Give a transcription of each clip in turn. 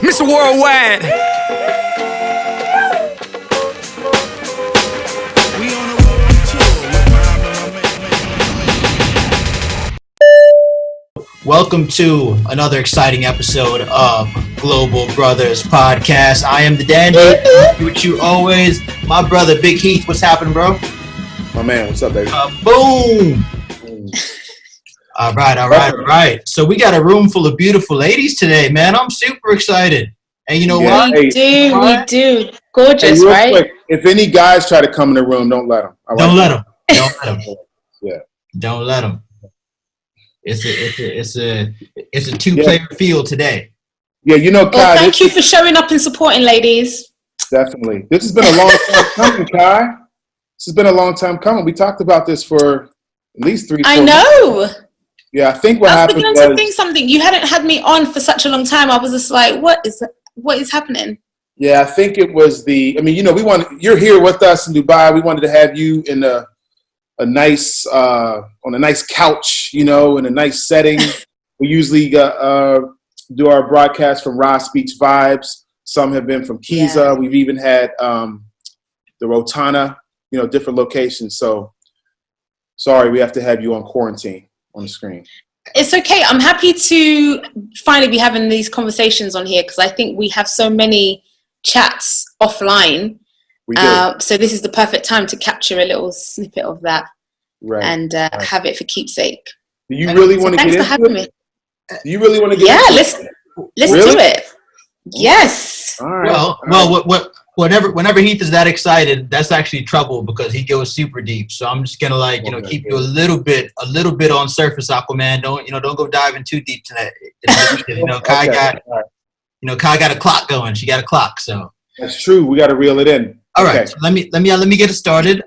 Mr. Worldwide. Welcome to another exciting episode of Global Brothers Podcast. I am the Dandy, with you always. My brother, Big Heath. What's happening, bro? My man, what's up, baby? Boom! All right. So we got a room full of beautiful ladies today, man. I'm super excited. And you know what? We do. Gorgeous, right? Quick, if any guys try to come in the room, don't let them. Don't let them. Yeah. Don't let them. It's a two-player field today. Yeah, you know, Kai. Well, thank you for showing up and supporting, ladies. Definitely. This has been a long time coming, Kai. This has been a long time coming. We talked about this for at least 3-4 I know. Months. Yeah, I think what I was happened beginning to think something. You hadn't had me on for such a long time. I was just like, what is happening? Yeah, I think it was you're here with us in Dubai. We wanted to have you in on a nice couch, in a nice setting. We usually do our broadcast from Ross Beach Vibes. Some have been from Kiza. Yeah. We've even had the Rotana, different locations. So sorry, we have to have you on quarantine on the screen. It's okay. I'm happy to finally be having these conversations on here because I think we have so many chats offline. We do. So this is the perfect time to capture a little snippet of that, right, and have it for keepsake. Do you really want to get into it? Thanks for having me. Do you really want to get into it? Let's really? Do it. Yes. All right. Whenever Heath is that excited, that's actually trouble because he goes super deep. So I'm just gonna keep you a little bit on surface, Aquaman. Don't go diving too deep tonight. Kai got a clock going. She got a clock, so that's true. We got to reel it in. All right. So let me get it started.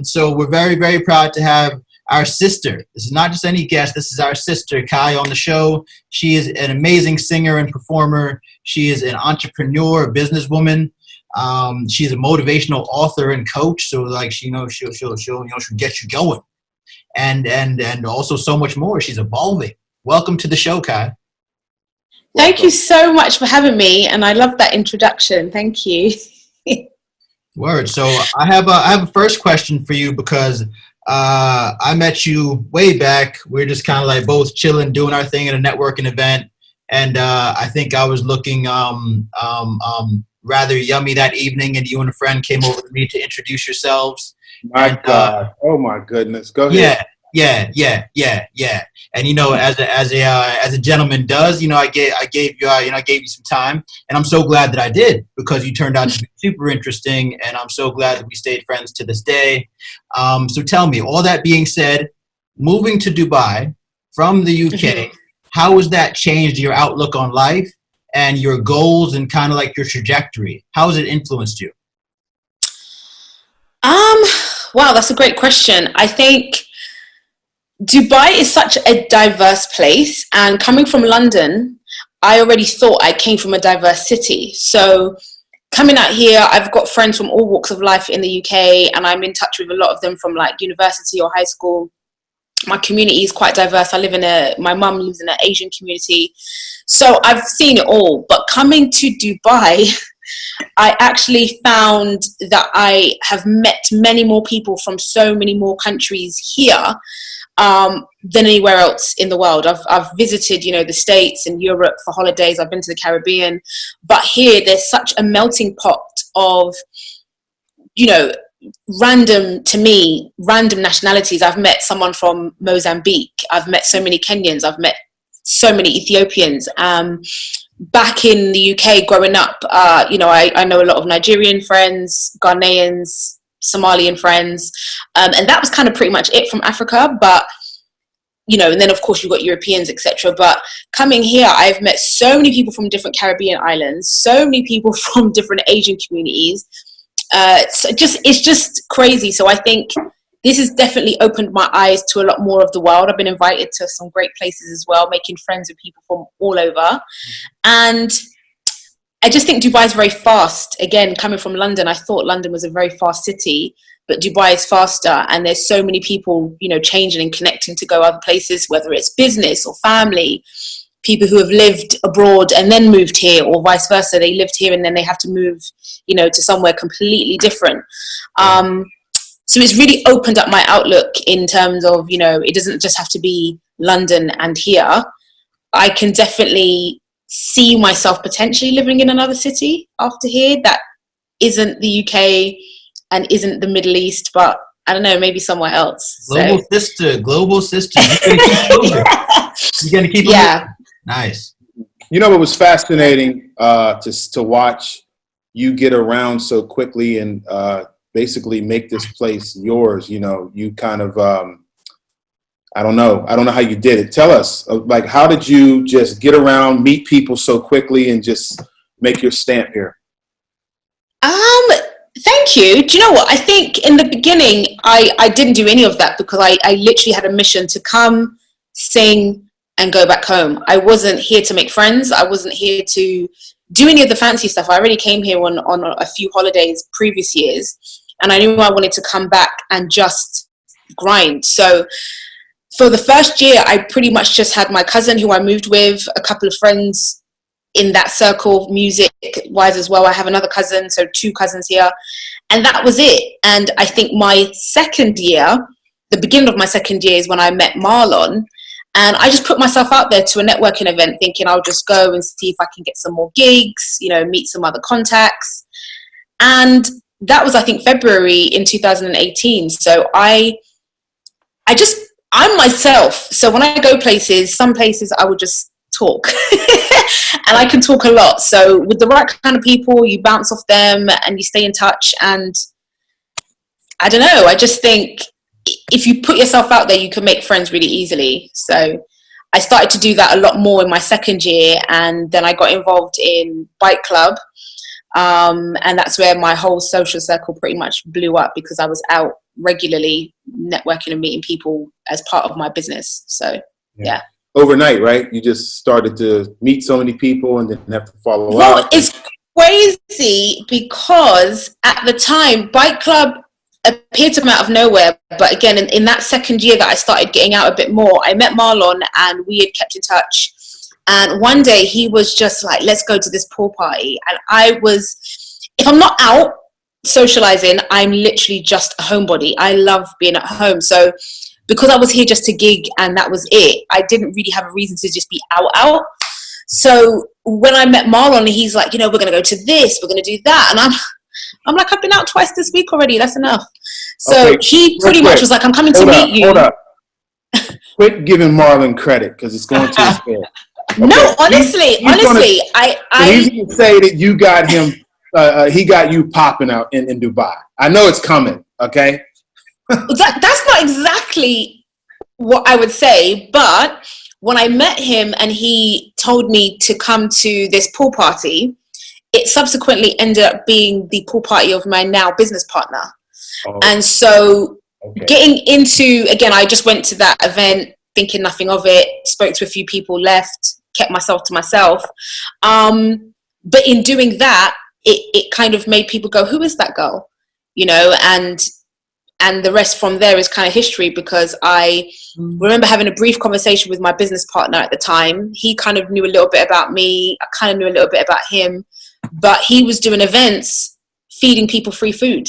So we're very, very proud to have our sister. This is not just any guest. This is our sister, Kai, on the show. She is an amazing singer and performer. She is an entrepreneur, a businesswoman. She's a motivational author and coach. So she'll get you going, and also so much more. She's evolving. Welcome to the show, Kai. Thank you so much for having me, and I love that introduction. Thank you. Word. So I have a first question for you because I met you way back. We're just kind of like both chilling, doing our thing at a networking event, and I think I was looking rather yummy that evening, and you and a friend came over to me to introduce yourselves. My God! Oh my goodness! Go ahead. Yeah. And as a gentleman does, I gave you some time, and I'm so glad that I did because you turned out to be super interesting, and I'm so glad that we stayed friends to this day. So tell me, all that being said, moving to Dubai from the UK, how has that changed your outlook on life and your goals and kind of like your trajectory? How has it influenced you? Wow, that's a great question. I think Dubai is such a diverse place, and coming from London, I already thought I came from a diverse city. So coming out here, I've got friends from all walks of life in the UK, and I'm in touch with a lot of them from like university or high school. My community is quite diverse. My mum lives in an Asian community. So I've seen it all. But coming to Dubai, I actually found that I have met many more people from so many more countries here than anywhere else in the world. I've visited, the States and Europe for holidays. I've been to the Caribbean. But here, there's such a melting pot of, random nationalities. I've met someone from Mozambique. I've met so many Kenyans. I've met so many Ethiopians. Back in the UK growing up, I know a lot of Nigerian friends, Ghanaians, Somalian friends. And that was kind of pretty much it from Africa. But, and then of course you've got Europeans, etc. But coming here, I've met so many people from different Caribbean islands, so many people from different Asian communities. It's just crazy. So I think this has definitely opened my eyes to a lot more of the world. I've been invited to some great places as well, making friends with people from all over. And I just think Dubai is very fast. Again, coming from London, I thought London was a very fast city, but Dubai is faster, and there's so many people, changing and connecting to go other places, whether it's business or family. people who have lived abroad and then moved here, or vice versa. They lived here and then they have to move, you know, to somewhere completely different. So it's really opened up my outlook in terms of, you know, it doesn't just have to be London and here. I can definitely see myself potentially living in another city after here that isn't the UK and isn't the Middle East, but I don't know, maybe somewhere else. Global sister. You're gonna keep yeah. Nice. You know, it was fascinating to watch you get around so quickly and basically make this place yours. You know, you kind of, I don't know how you did it. Tell us, like, how did you just get around, meet people so quickly and just make your stamp here? Thank you. Do you know what? I think in the beginning, I didn't do any of that because I literally had a mission to come, sing, and go back home. I wasn't here to make friends. I wasn't here to do any of the fancy stuff. I already came here on a few holidays previous years, and I knew I wanted to come back and just grind. So for the first year, I pretty much just had my cousin who I moved with, a couple of friends in that circle, music wise as well. I have another cousin, so 2 cousins here, and that was it. And I think my second year, the beginning of my second year, is when I met Marlon, and I just put myself out there to a networking event thinking I'll just go and see if I can get some more gigs, you know, meet some other contacts. And that was, I think, February in 2018. So I'm myself. So when I go places, some places I would just talk and I can talk a lot. So with the right kind of people, you bounce off them and you stay in touch. And I don't know, I just think if you put yourself out there, you can make friends really easily. So I started to do that a lot more in my second year, and then I got involved in Bike Club, and that's where my whole social circle pretty much blew up because I was out regularly networking and meeting people as part of my business. So yeah. Overnight, right? You just started to meet so many people and then have to follow up. Well, it's crazy because at the time, Bike Club appeared to come out of nowhere. But again, in that second year that I started getting out a bit more, I met Marlon and we had kept in touch. And one day he was just like, let's go to this pool party. And I was, if I'm not out socializing, I'm literally just a homebody. I love being at home. So because I was here just to gig and that was it, I didn't really have a reason to just be out. So when I met Marlon, he's like, you know, we're going to go to this, we're going to do that. And I'm like, I've been out twice this week already. That's enough. So okay, he pretty much was like, I'm coming to meet you. Hold up. Quit giving Marlon credit because it's going to his head. Okay. No, honestly, he's going to say that you got him, he got you popping out in Dubai. I know it's coming, okay? That's not exactly what I would say, but when I met him and he told me to come to this pool party, it subsequently ended up being the pool party of my now business partner. Oh. And so getting into, again, I just went to that event thinking nothing of it, spoke to a few people, left, kept myself to myself. But in doing that, it kind of made people go, who is that girl? You know, and the rest from there is kind of history, because I remember having a brief conversation with my business partner at the time. He kind of knew a little bit about me. I kind of knew a little bit about him, but he was doing events feeding people free food.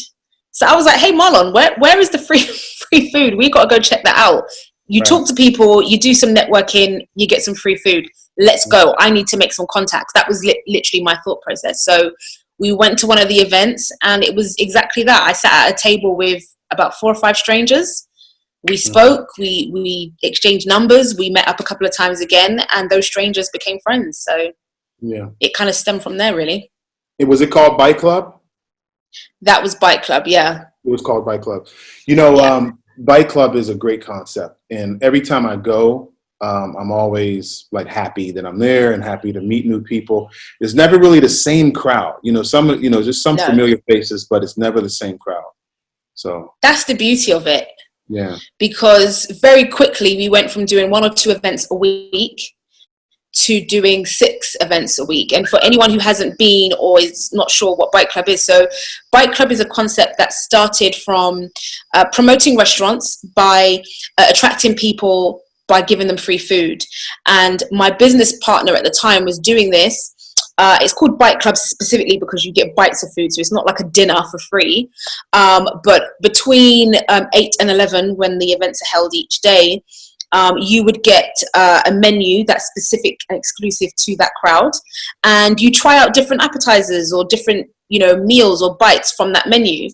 So I was like, hey, Marlon, where is the free food? We got to go check that out. You talk to people, you do some networking, you get some free food. Let's go. I need to make some contacts. That was literally my thought process. So we went to one of the events and it was exactly that. I sat at a table with about 4 or 5 strangers. We spoke, we exchanged numbers, we met up a couple of times again, and those strangers became friends. So yeah, it kind of stemmed from there, really. Was it called Bike Club? That was Bike Club, yeah. It was called Bike Club. You know, Bike Club is a great concept, and every time I go, I'm always like happy that I'm there and happy to meet new people. It's never really the same crowd. You know, just some familiar faces, but it's never the same crowd. So that's the beauty of it. Yeah. Because very quickly we went from doing 1 or 2 events a week to doing 6 events a week. And for anyone who hasn't been or is not sure what Bike Club is, so Bike Club is a concept that started from promoting restaurants by attracting people by giving them free food. And my business partner at the time was doing this. It's called Bite Clubs specifically because you get bites of food, so it's not like a dinner for free. But between 8 and 11, when the events are held each day, you would get a menu that's specific and exclusive to that crowd, and you try out different appetizers or different meals or bites from that menu.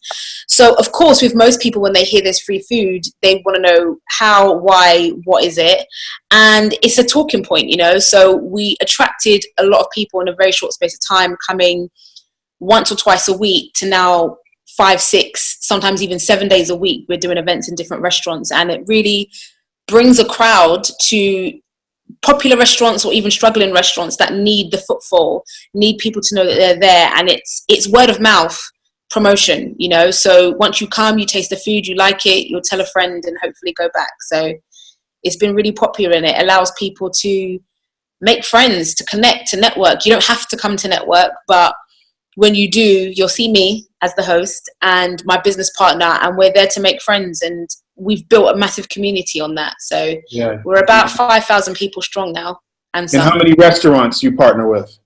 So of course, with most people, when they hear there's free food, they want to know how, why, what is it, and it's a talking point. So we attracted a lot of people in a very short space of time, coming once or twice a week to now 5, 6, sometimes even 7 days a week. We're doing events in different restaurants, and it really brings a crowd to popular restaurants or even struggling restaurants that need the footfall, need people to know that they're there. And it's word of mouth promotion, so once you come, you taste the food, you like it, you'll tell a friend and hopefully go back. So it's been really popular, and it allows people to make friends, to connect, to network. You don't have to come to network, but when you do, you'll see me as the host and my business partner, and we're there to make friends, and we've built a massive community on that. So we're about 5,000 people strong now. And how many restaurants you partner with?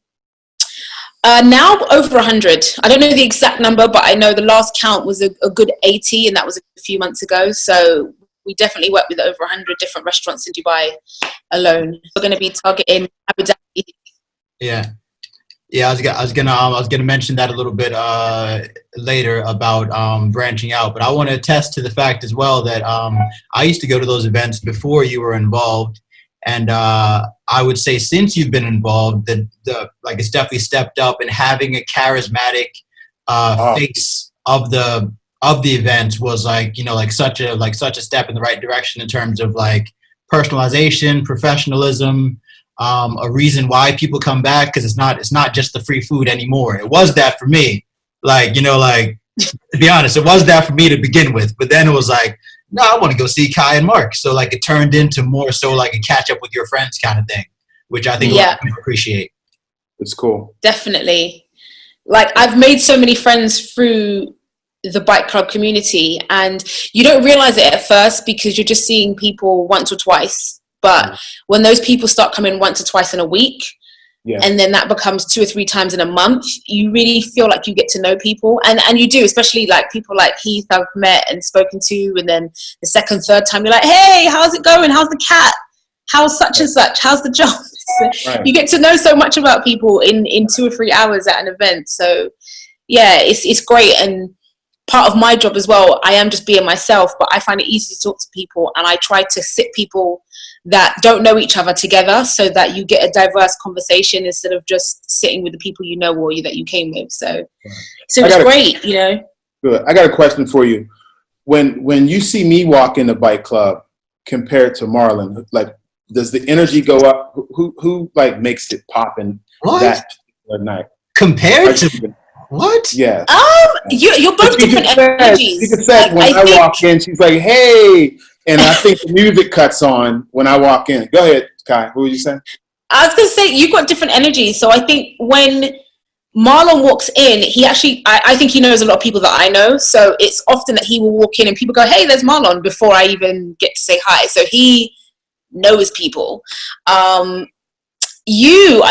Now over 100. I don't know the exact number, but I know the last count was a good 80, and that was a few months ago. So we definitely work with over 100 different restaurants in Dubai alone. We're going to be targeting Abu Dhabi. Yeah, I was gonna mention that a little bit later about branching out, but I want to attest to the fact as well that I used to go to those events before you were involved, and I would say since you've been involved, that it's definitely stepped up, and having a charismatic face of the event was such a step in the right direction in terms of personalization, professionalism. A reason why people come back, because it's not just the free food anymore. It was that for me, to be honest, it was that for me to begin with. But then it was no, I want to go see Kai and Mark. So it turned into more so a catch up with your friends kind of thing, which I think a lot of people appreciate. It's cool. Definitely. I've made so many friends through the Bike Club community, and you don't realize it at first because you're just seeing people once or twice. But when those people start coming once or twice in a week, and then that becomes 2 or 3 times in a month, you really feel like you get to know people. And you do, especially people like Heath I've met and spoken to. And then the second, third time, you're like, hey, how's it going? How's the cat? How's such and such? How's the job? You get to know so much about people in 2 or 3 hours at an event. So, yeah, it's great. And part of my job as well, I am just being myself, but I find it easy to talk to people, and I try to sit people that don't know each other together so that you get a diverse conversation instead of just sitting with the people you know or that you came with. So it's great, Good. I got a question for you. When you see me walk in the Bike Club compared to Marlin, does the energy go up? Who makes it pop in that particular night? Compared to what? Yeah. You're both different energies. She said when I walk in, she's like, hey. And I think the music cuts on when I walk in. Go ahead, Kai. What were you saying? I was going to say, you've got different energies. So I think when Marlon walks in, he actually, I think he knows a lot of people that I know. So it's often that he will walk in and people go, hey, there's Marlon, before I even get to say hi. So he knows people. I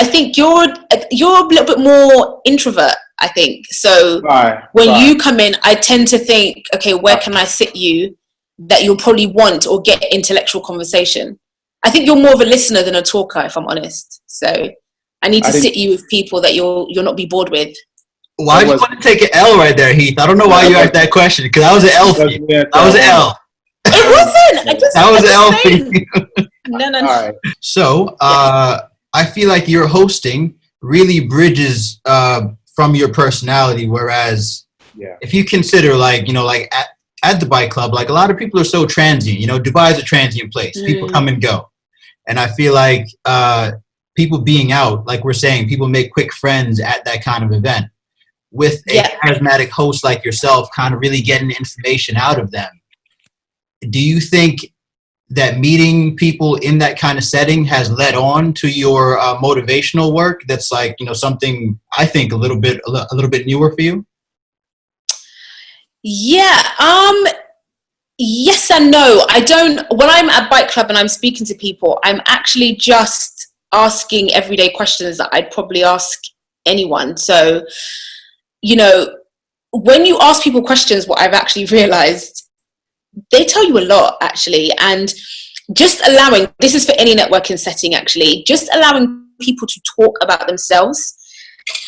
think you're a little bit more introvert, I think. So when you come in, I tend to think, okay, where can I sit you that you'll probably want or get intellectual conversation. I think you're more of a listener than a talker, if I'm honest. So I need to sit you with people that you'll not be bored with. Why did you want to take an L right there, Heath? I don't know why you asked that question, because that was an L for you. That was an L. It wasn't. That was an L for you. No. All right. So I feel like your hosting really bridges from your personality, whereas if you consider at the Bike Club, a lot of people are so transient. Dubai is a transient place. People come and go. And I feel like people being out, like we're saying, people make quick friends at that kind of event. With a charismatic host like yourself, kind of really getting information out of them. Do you think that meeting people in that kind of setting has led on to your motivational work? That's something I think a little bit newer for you. Yeah. Yes and no. I don't, when I'm at Bike Club and I'm speaking to people, I'm actually just asking everyday questions that I'd probably ask anyone. So, you know, when you ask people questions, what I've actually realized, they tell you a lot actually. And just allowing, this is for any networking setting actually, just allowing people to talk about themselves,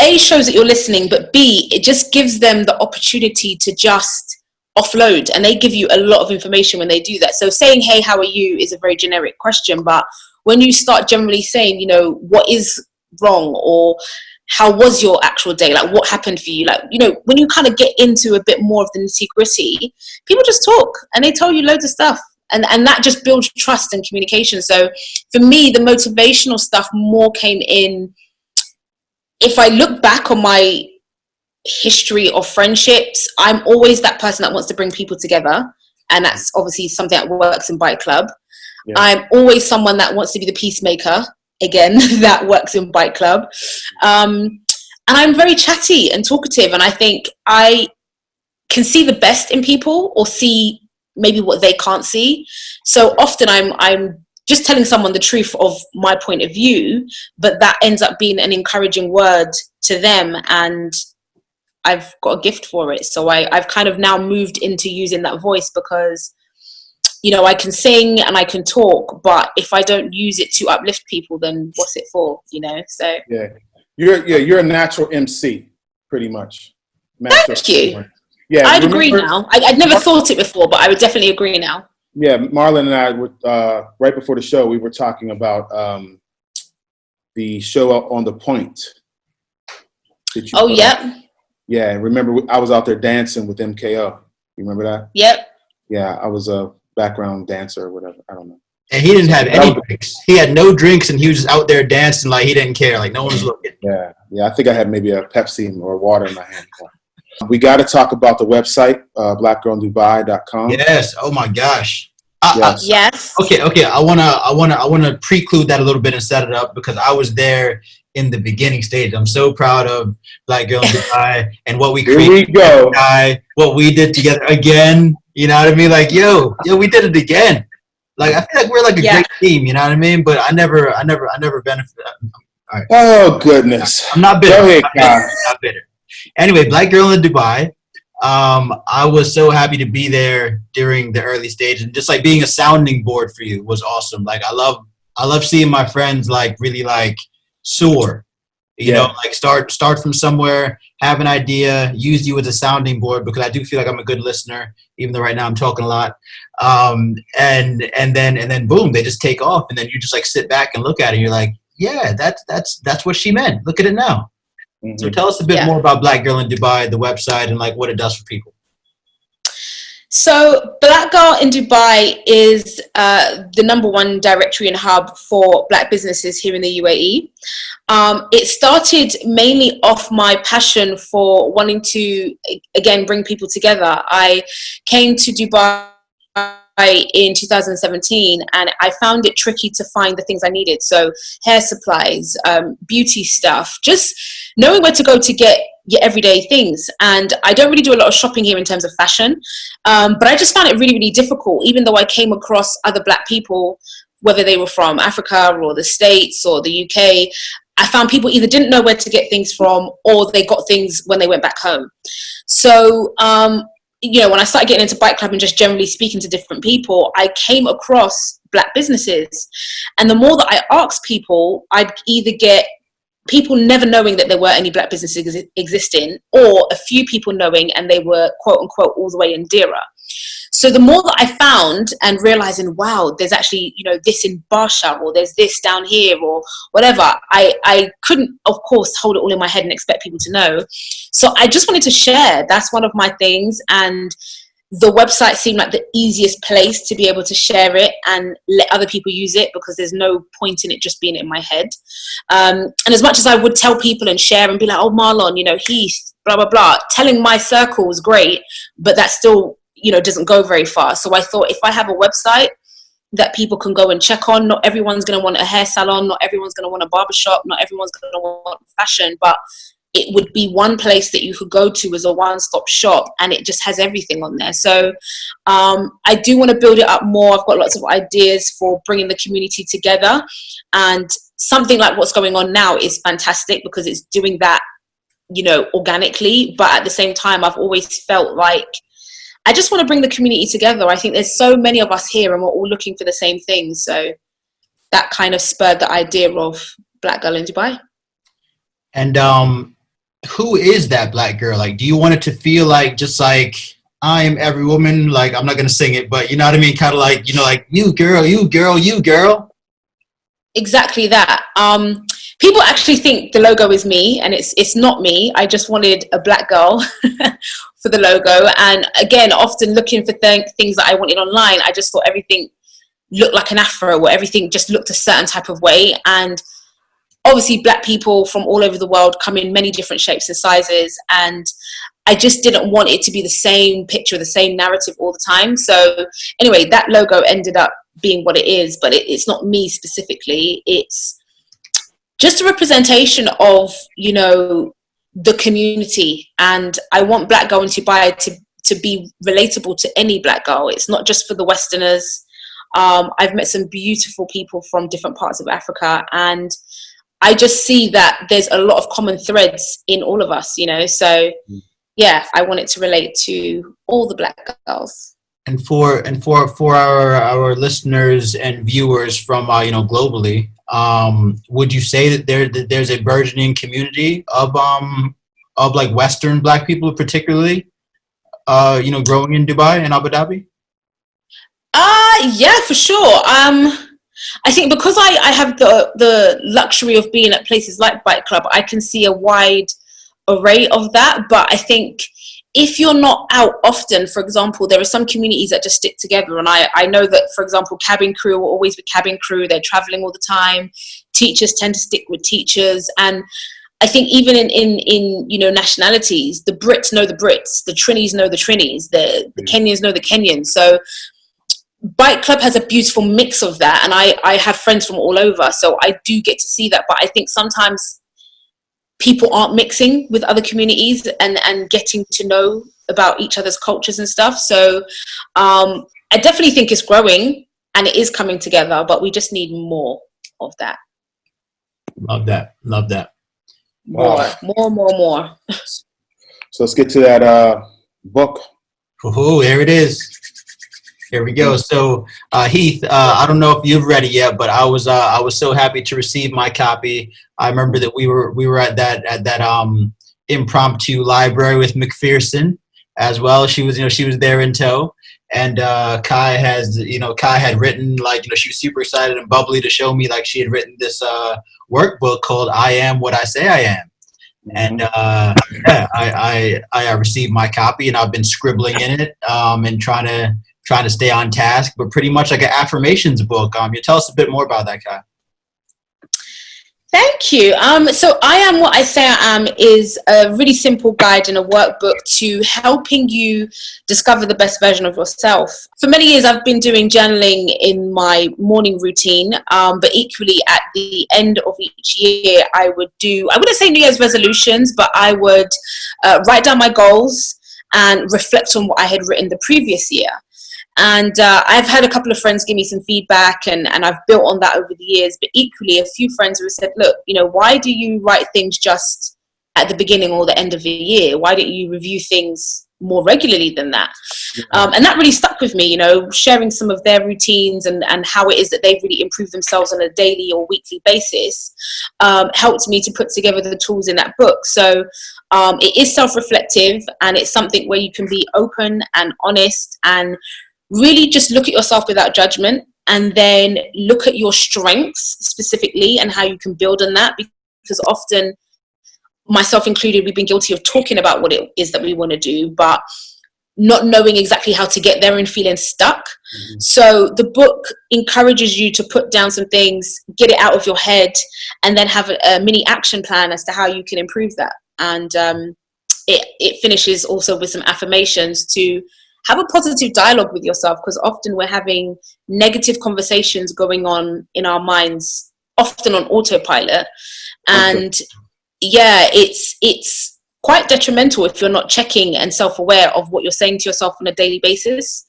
A, shows that you're listening, but B, it just gives them the opportunity to just offload, and they give you a lot of information when they do that. So saying, hey, how are you is a very generic question, but when you start generally saying, you know, what is wrong, or how was your actual day, like what happened for you, like, you know, when you kind of get into a bit more of the nitty-gritty, people just talk and they tell you loads of stuff, and that just builds trust and communication. So for me, the motivational stuff more came in, if I look back on my history of friendships, I'm always that person that wants to bring people together, and that's obviously something that works in Bike Club. Yeah. I'm always someone that wants to be the peacemaker, again, that works in Bike Club. And I'm very chatty and talkative, and I think I can see the best in people, or see maybe what they can't see. So often I'm just telling someone the truth of my point of view, but that ends up being an encouraging word to them, and I've got a gift for it. So I've kind of now moved into using that voice, because, you know, I can sing and I can talk, but if I don't use it to uplift people, then what's it for, you know? So you're a natural MC, pretty much. Thank you. Yeah, I'd agree now. I'd never thought it before, but I would definitely agree now. Yeah, Marlin and I were right before the show. We were talking about the show On the Point. Oh, yeah. Yeah, remember I was out there dancing with MKO. You remember that? Yep. Yeah, I was a background dancer or whatever. I don't know. And he didn't have any drinks. He had no drinks, and he was just out there dancing like he didn't care, like no one was looking. Yeah. I think I had maybe a Pepsi or water in my hand. We got to talk about the website, blackgirlindubai.com. Yes. Oh my gosh. Yes. Okay. I wanna preclude that a little bit and set it up, because I was there in the beginning stage. I'm so proud of Black Girl in Dubai and what we created. Here we go. What we did together again. You know what I mean? Like, yo, we did it again. Like, I feel like we're like a great team. You know what I mean? But I never benefit. All right. Oh goodness. I'm not bitter. Go ahead, not bitter. Anyway, Black Girl in Dubai. I was so happy to be there during the early stage, and just like being a sounding board for you was awesome. Like, I love seeing my friends like really like soar, you know, like start from somewhere, have an idea, use you as a sounding board, because I do feel like I'm a good listener, even though right now I'm talking a lot. And then boom, they just take off, and then you just like sit back and look at it, and you're like, yeah, that's what she meant. Look at it now. Mm-hmm. So tell us a bit more about Black Girl in Dubai, the website, and like what it does for people. So Black Girl in Dubai is the #1 directory and hub for Black businesses here in the UAE. It started mainly off my passion for wanting to, again, bring people together. I came to Dubai in 2017, and I found it tricky to find the things I needed. So hair supplies, beauty stuff, just knowing where to go to get your everyday things. And I don't really do a lot of shopping here in terms of fashion, but I just found it really, really difficult, even though I came across other Black people, whether they were from Africa or the States or the UK. I found people either didn't know where to get things from, or they got things when they went back home. So, you know, when I started getting into Bike Club and just generally speaking to different people, I came across Black businesses. And the more that I asked people, I'd either get people never knowing that there were any Black businesses existing, or a few people knowing, and they were quote unquote all the way in Dira. So the more that I found and realizing, wow, there's actually, you know, this in Barsha, or there's this down here, or whatever, I couldn't, of course, hold it all in my head and expect people to know. So I just wanted to share. That's one of my things. And the website seemed like the easiest place to be able to share it and let other people use it, because there's no point in it just being in my head. And as much as I would tell people and share and be like, oh, Marlon, you know, Heath, blah, blah, blah, telling my circle was great, but that still, you know, doesn't go very far. So I thought, if I have a website that people can go and check on, not everyone's going to want a hair salon, not everyone's going to want a barbershop, not everyone's going to want fashion, but it would be one place that you could go to as a one-stop shop, and it just has everything on there. So I do want to build it up more. I've got lots of ideas for bringing the community together, and something like what's going on now is fantastic because it's doing that, you know, organically. But at the same time, I've always felt like I just want to bring the community together. I think there's so many of us here and we're all looking for the same things. So that kind of spurred the idea of Black Girl in Dubai. And who is that black girl? Like, do you want it to feel like just like I am every woman? Like, I'm not gonna sing it, but you know what I mean? Kind of like, you know, like you girl, you girl, you girl. Exactly that. People actually think the logo is me, and it's not me. I just wanted a black girl for the logo. And again, often looking for things that I wanted online, I just thought everything looked like an afro, or everything just looked a certain type of way. And obviously black people from all over the world come in many different shapes and sizes, and I just didn't want it to be the same picture, the same narrative all the time. So anyway, that logo ended up being what it is, but it's not me specifically. It's just a representation of, you know, the community. And I want Black Girl in Dubai to be relatable to any black girl. It's not just for the Westerners. I've met some beautiful people from different parts of Africa, and I just see that there's a lot of common threads in all of us, you know. So yeah, I want it to relate to all the black girls. And for our listeners and viewers from you know, globally, would you say that there's a burgeoning community of like Western black people, particularly you know, growing in Dubai and Abu Dhabi? Yeah, for sure. I think because I have the luxury of being at places like Bike Club, I can see a wide array of that. But I think if you're not out often, for example, there are some communities that just stick together. And I know that, for example, cabin crew are always with cabin crew. They're traveling all the time. Teachers tend to stick with teachers. And I think even in you know, nationalities, the Brits know the Brits, the Trinis know the Trinis, the Kenyans know the Kenyans. So Bike Club has a beautiful mix of that, and I have friends from all over, so I do get to see that. But I think sometimes people aren't mixing with other communities and getting to know about each other's cultures and stuff. So I definitely think it's growing and it is coming together, but we just need more of that. Love that. More. So let's get to that book. Oh, there it is. Here we go. So, Heath, I don't know if you've read it yet, but I was so happy to receive my copy. I remember that we were at that impromptu library with McPherson as well. She was there in tow, and Kai had written, like, you know, she was super excited and bubbly to show me, like, she had written this workbook called "I Am What I Say I Am." And yeah, I received my copy, and I've been scribbling in it and trying to stay on task, but pretty much like an affirmations book. You tell us a bit more about that, Kai. Thank you. So I Am What I Say I Am is a really simple guide and a workbook to helping you discover the best version of yourself. For many years, I've been doing journaling in my morning routine, but equally at the end of each year, I wouldn't say New Year's resolutions, but I would write down my goals and reflect on what I had written the previous year. And I've had a couple of friends give me some feedback, and I've built on that over the years. But equally, a few friends who said, look, you know, why do you write things just at the beginning or the end of the year? Why don't you review things more regularly than that? And that really stuck with me, you know, sharing some of their routines and how it is that they've really improved themselves on a daily or weekly basis helped me to put together the tools in that book. So it is self-reflective, and it's something where you can be open and honest and really just look at yourself without judgment, and then look at your strengths specifically and how you can build on that. Because often, myself included, we've been guilty of talking about what it is that we want to do, but not knowing exactly how to get there and feeling stuck. Mm-hmm. So the book encourages you to put down some things, get it out of your head, and then have a mini action plan as to how you can improve that. And it finishes also with some affirmations to have a positive dialogue with yourself, because often we're having negative conversations going on in our minds, often on autopilot. And yeah, it's quite detrimental if you're not checking and self-aware of what you're saying to yourself on a daily basis.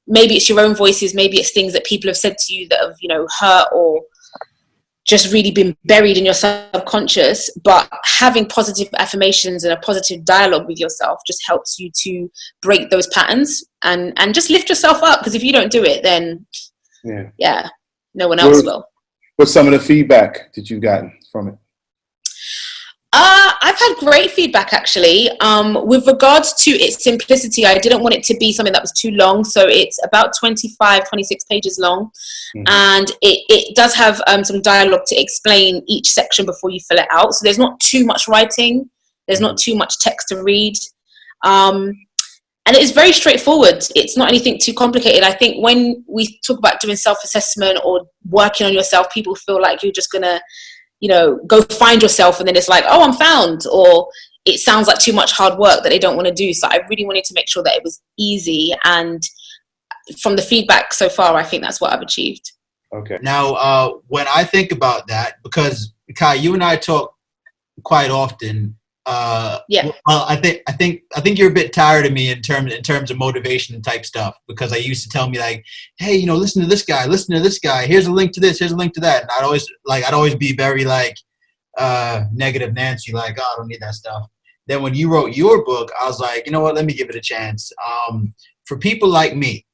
Maybe it's your own voices, maybe it's things that people have said to you that have, you know, hurt or just really been buried in your subconscious. But having positive affirmations and a positive dialogue with yourself just helps you to break those patterns and just lift yourself up, because if you don't do it, then yeah, no one else will. What's some of the feedback that you've gotten from it? I've had great feedback, actually. With regards to its simplicity, I didn't want it to be something that was too long. So it's about 25, 26 pages long. Mm-hmm. And it does have some dialogue to explain each section before you fill it out. So there's not too much writing. There's not too much text to read. And it is very straightforward. It's not anything too complicated. I think when we talk about doing self-assessment or working on yourself, people feel like you're just going to, you know, go find yourself and then it's like, oh, I'm found, or it sounds like too much hard work that they don't want to do. So I really wanted to make sure that it was easy, and from the feedback so far, I think that's what I've achieved. Okay. Now, when I think about that, because Kai, you and I talk quite often. Well, I think you're a bit tired of me in terms of motivation type stuff, because I used to tell me like, hey, you know, listen to this guy, here's a link to this, here's a link to that, and I'd always be very like negative Nancy, like, oh, I don't need that stuff. Then when you wrote your book, I was like, you know what, let me give it a chance. For people like me,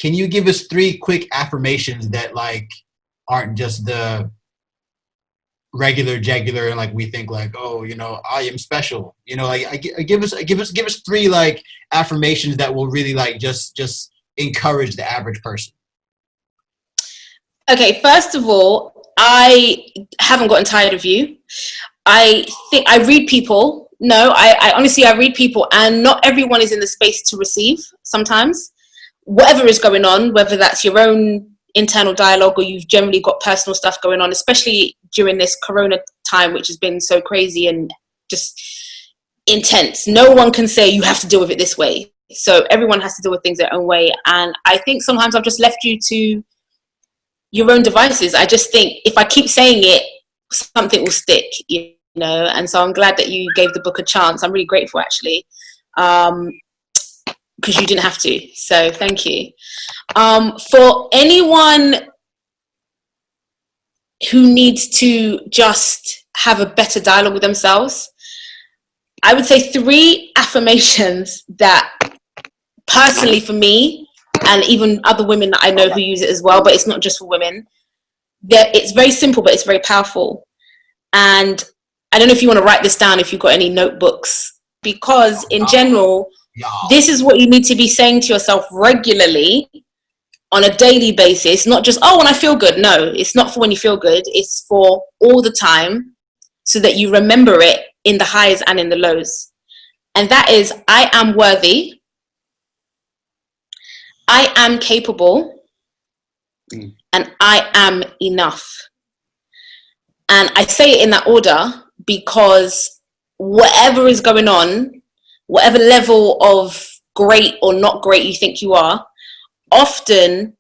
can you give us 3 quick affirmations that like aren't just the regular jugular, and like we think like, oh, you know, I am special, you know, like give us 3 like affirmations that will really like just encourage the average person. Okay, first of all, I haven't gotten tired of you. I think I read people. No, I honestly, I read people, and not everyone is in the space to receive sometimes. Whatever is going on, whether that's your own internal dialogue or you've generally got personal stuff going on, especially during this corona time, which has been so crazy and just intense. No one can say you have to deal with it this way. So everyone has to deal with things their own way. And I think sometimes I've just left you to your own devices. I just think if I keep saying it, something will stick, you know. And so I'm glad that you gave the book a chance. I'm really grateful, actually, because you didn't have to. So thank you. For anyone who needs to just have a better dialogue with themselves, I would say 3 affirmations that personally for me, and even other women that I know who use it as well, but it's not just for women. It's very simple, but it's very powerful. And I don't know if you want to write this down, if you've got any notebooks, because in general, this is what you need to be saying to yourself regularly on a daily basis, not just, oh, when I feel good. No, it's not for when you feel good. It's for all the time, so that you remember it in the highs and in the lows. And that is, I am worthy, I am capable, and I am enough. And I say it in that order because whatever is going on, whatever level of great or not great you think you are, often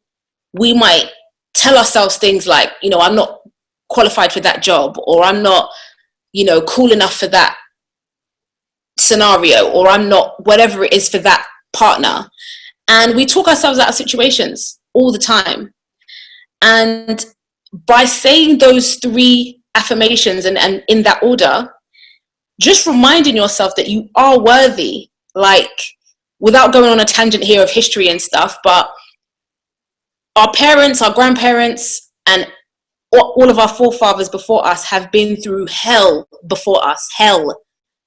we might tell ourselves things like, you know, I'm not qualified for that job, or I'm not, you know, cool enough for that scenario, or I'm not whatever it is for that partner. And we talk ourselves out of situations all the time. And by saying those 3 affirmations and in that order, just reminding yourself that you are worthy, like, without going on a tangent here of history and stuff, but our parents, our grandparents, and all of our forefathers before us have been through hell before us. Hell.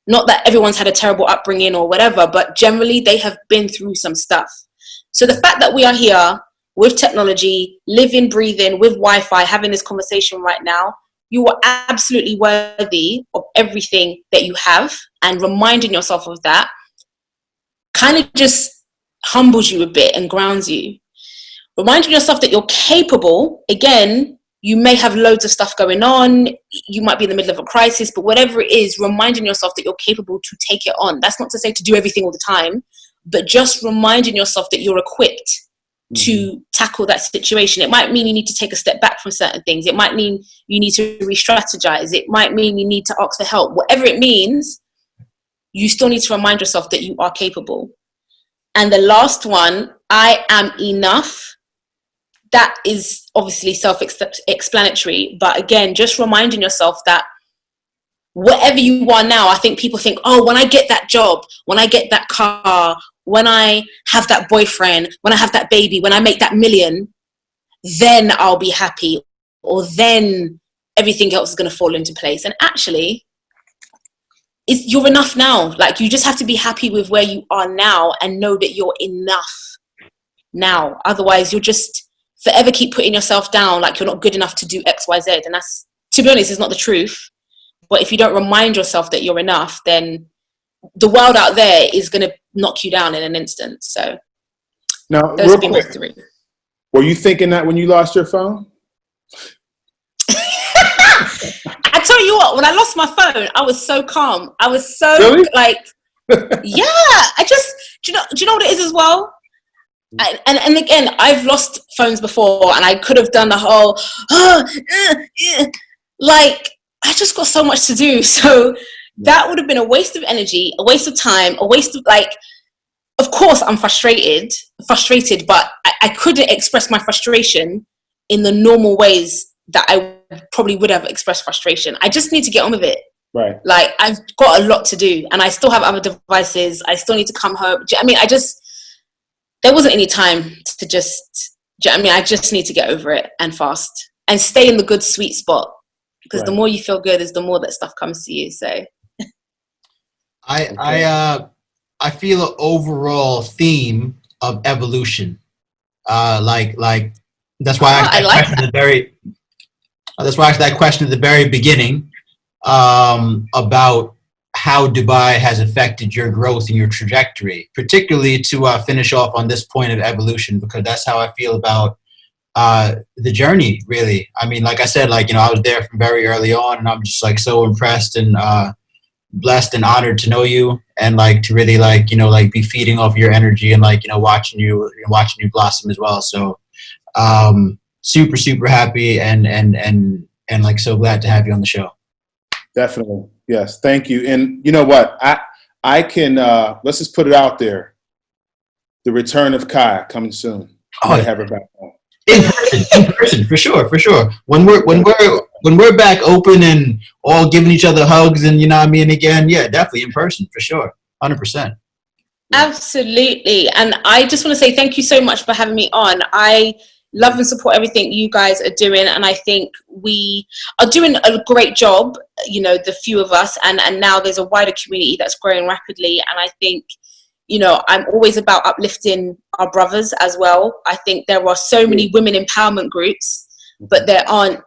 Not that everyone's had a terrible upbringing or whatever, but generally they have been through some stuff. So the fact that we are here with technology, living, breathing, with Wi-Fi, having this conversation right now, you are absolutely worthy of everything that you have, and reminding yourself of that kind of just humbles you a bit and grounds you. Reminding yourself that you're capable. Again, you may have loads of stuff going on, you might be in the middle of a crisis, but whatever it is, reminding yourself that you're capable to take it on. That's not to say to do everything all the time, but just reminding yourself that you're equipped to tackle that situation. It might mean you need to take a step back from certain things. It might mean you need to re-strategize. It might mean you need to ask for help. Whatever it means, you still need to remind yourself that you are capable. And the last one, I am enough. That is obviously self-explanatory. But again, just reminding yourself that whatever you are now, I think people think, oh, when I get that job, when I get that car, when I have that boyfriend, when I have that baby, when I make that million, then I'll be happy, or then everything else is going to fall into place. And actually, you're enough now. Like, you just have to be happy with where you are now and know that you're enough now. Otherwise, you'll just forever keep putting yourself down like you're not good enough to do X, Y, Z. And that's, to be honest, is not the truth. But if you don't remind yourself that you're enough, then the world out there is going to knock you down in an instant. So now, those would be my three. Were you thinking that when you lost your phone? I tell you what, when I lost my phone, I was so calm. I was so really? like, yeah. I just, do you know what it is as well? And again, I've lost phones before, and I could have done the whole, like, I just got so much to do. So that would have been a waste of energy, a waste of time, a waste of, like, of course I'm frustrated, but I couldn't express my frustration in the normal ways that I probably would have expressed frustration. I just need to get on with it. Right. Like, I've got a lot to do, and I still have other devices. I still need to come home. I mean, there wasn't any time to just, I just need to get over it and fast and stay in the good sweet spot. Because the more you feel good is the more that stuff comes to you. So I feel an overall theme of evolution. Like that's why I asked that question at the very beginning, about how Dubai has affected your growth and your trajectory, particularly to finish off on this point of evolution, because that's how I feel about the journey, really. I mean, like I said, like, I was there from very early on, and I'm just like so impressed and blessed and honored to know you, and like to really like, like be feeding off your energy and like, watching you blossom as well. So super, super happy and like so glad to have you on the show. Definitely. Yes. Thank you. And you know what? I can, let's just put it out there. The return of Kai coming soon. Oh, I have her back on. In person, for sure. When we're back open and all giving each other hugs and again, yeah, definitely in person, for sure, 100%. Absolutely. And I just want to say thank you so much for having me on. I love and support everything you guys are doing, and I think we are doing a great job, the few of us, and now there's a wider community that's growing rapidly, and I think I'm always about uplifting our brothers as well. I think there are so many women empowerment groups, but there aren't,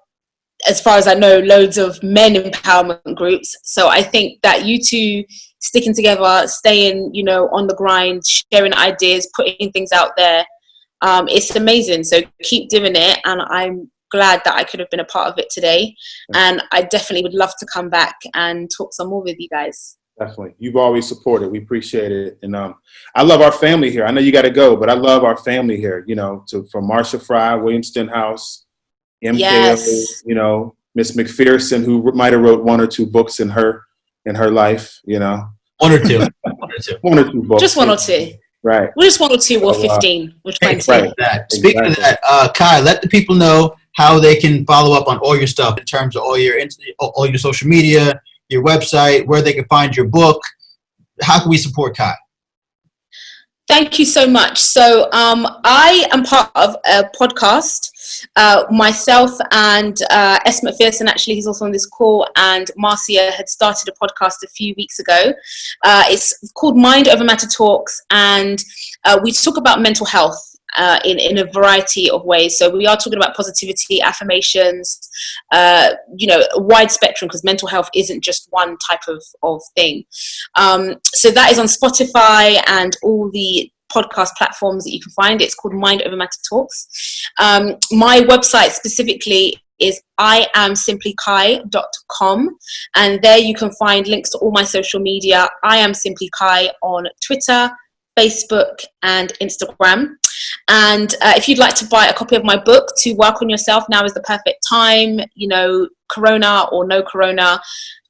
as far as I know, loads of men empowerment groups. So I think that you two sticking together, staying, on the grind, sharing ideas, putting things out there, it's amazing. So keep doing it. And I'm glad that I could have been a part of it today. And I definitely would love to come back and talk some more with you guys. Definitely. You've always supported. We appreciate it. And I love our family here. I know you got to go, but I love our family here, from Marsha Fry, William Stenhouse, MK, yes. Miss McPherson, who might have wrote one or two books in her life, One or two books. Just one or two. Right. We're just 1 or 2 or 15. We're trying to. Right. Speaking of that, Kai, let the people know how they can follow up on all your stuff in terms of all your social media, your website, where they can find your book. How can we support Kai? Thank you so much. So I am part of a podcast. Myself and S. McPherson, actually, he's also on this call, and Marcia had started a podcast a few weeks ago. It's called Mind Over Matter Talks, and we talk about mental health in a variety of ways. So we are talking about positivity, affirmations, a wide spectrum, because mental health isn't just one type of thing. So that is on Spotify and all the podcast platforms that you can find. It's called Mind Over Matter Talks. My website specifically is iamsimplykai.com, and there you can find links to all my social media. I am Simply Kai on Twitter, Facebook, and Instagram. And if you'd like to buy a copy of my book, To Work on Yourself, Now is the Perfect Time, you know, corona or no corona,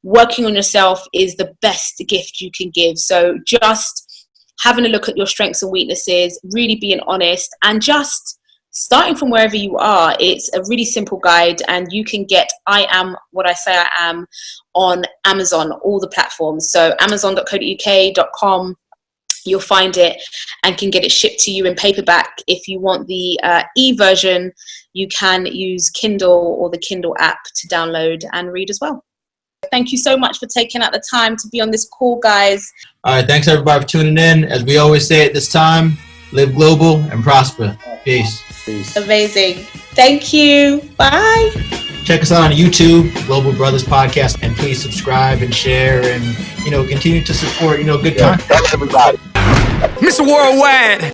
working on yourself is the best gift you can give. So just having a look at your strengths and weaknesses, really being honest, and just starting from wherever you are. It's a really simple guide, and you can get I Am What I Say I Am on Amazon, all the platforms. So amazon.co.uk.com, you'll find it and can get it shipped to you in paperback. If you want the e-version, you can use Kindle or the Kindle app to download and read as well. Thank you so much for taking out the time to be on this call, guys. All right, thanks everybody for tuning in. As we always say at this time, live global and prosper. Peace. Amazing. Thank you. Bye. Check us out on YouTube, Global Brothers Podcast, and please subscribe and share and, continue to support, good content. Thanks, everybody. Mr. Worldwide.